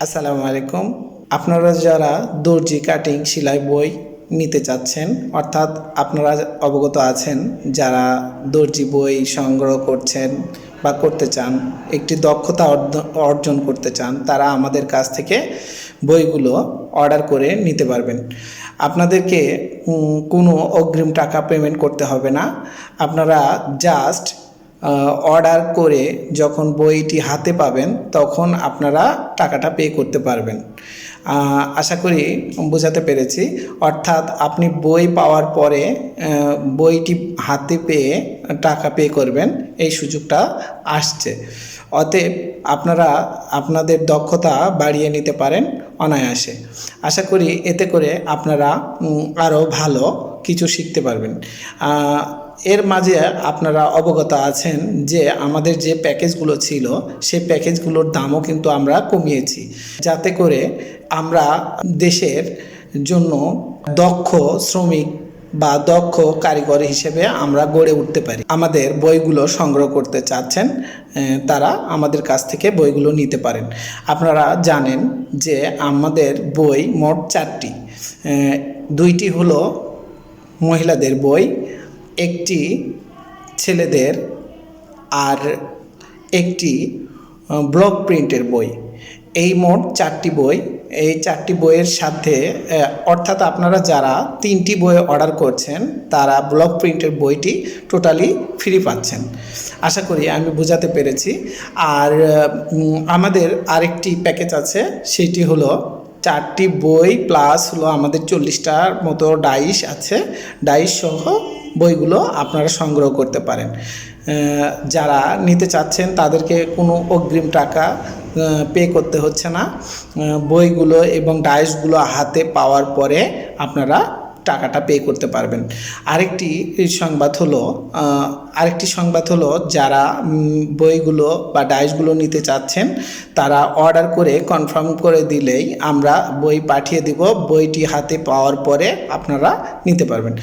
আসসালামু আলাইকুম। আপনারা যারা দর্জি কাটিং সেলাই বই নিতে চাচ্ছেন, অর্থাৎ আপনারা অবগত আছেন যারা দর্জি বই সংগ্রহ করছেন বা করতে চান, একটি দক্ষতা অর্জন করতে চান, তারা আমাদের কাছ থেকে বইগুলো অর্ডার করে নিতে পারবেন। আপনাদেরকে কোনো অগ্রিম টাকা পেমেন্ট করতে হবে না। আপনারা জাস্ট অর্ডার করে যখন বইটি হাতে পাবেন তখন আপনারা টাকাটা পে করতে পারবেন। আশা করি বোঝাতে পেরেছি। অর্থাৎ আপনি বই পাওয়ার পরে বইটি হাতে পেয়ে টাকা পে করবেন, এই সুযোগটা আসছে। অতএব আপনারা আপনাদের দক্ষতা বাড়িয়ে নিতে পারেন অনায়াসে। আশা করি এতে করে আপনারা আরও ভালো কিছু শিখতে পারবেন। এর মাঝে আপনারা অবগত আছেন যে আমাদের যে প্যাকেজগুলো ছিল সেই প্যাকেজগুলোর দামও কিন্তু আমরা কমিয়েছি, যাতে করে আমরা দেশের জন্য দক্ষ শ্রমিক বা দক্ষ কারিগর হিসেবে আমরা গড়ে উঠতে পারি। আমাদের বইগুলো সংগ্রহ করতে চাচ্ছেন তারা আমাদের কাছ থেকে বইগুলো নিতে পারেন। আপনারা জানেন যে আমাদের বই মোট 4টি, 2টি হলো মহিলাদের বই, একটি ছেলেদের, আর একটি ব্লক প্রিন্টের বই। এই মোট 4টি বই। এই 4টি বইয়ের সাথে অর্থাৎ আপনারা যারা 3টি বই অর্ডার করছেন তারা ব্লক প্রিন্টের বইটি টোটালি ফ্রি পাচ্ছেন। আশা করি আমি বোঝাতে পেরেছি। আর আমাদের আরেকটি প্যাকেজ আছে, সেটি হলো 4টি বই প্লাস হলো আমাদের 40টার মতো ডাইস আছে। ডাইস সহ বইগুলো আপনারা সংগ্রহ করতে পারেন। যারা নিতে চাচ্ছেন তাদেরকে কোনো অগ্রিম টাকা পে করতে হচ্ছে না। বইগুলো এবং ডাইসগুলো হাতে পাওয়ার পরে আপনারা টাকাটা পে করতে পারবেন। আরেকটি সংবাদ হলো যারা বইগুলো বা ডাইসগুলো নিতে চাচ্ছেন তারা অর্ডার করে কনফার্ম করে দিলেই আমরা বই পাঠিয়ে দিব। বইটি হাতে পাওয়ার পরে আপনারা নিতে পারবেন।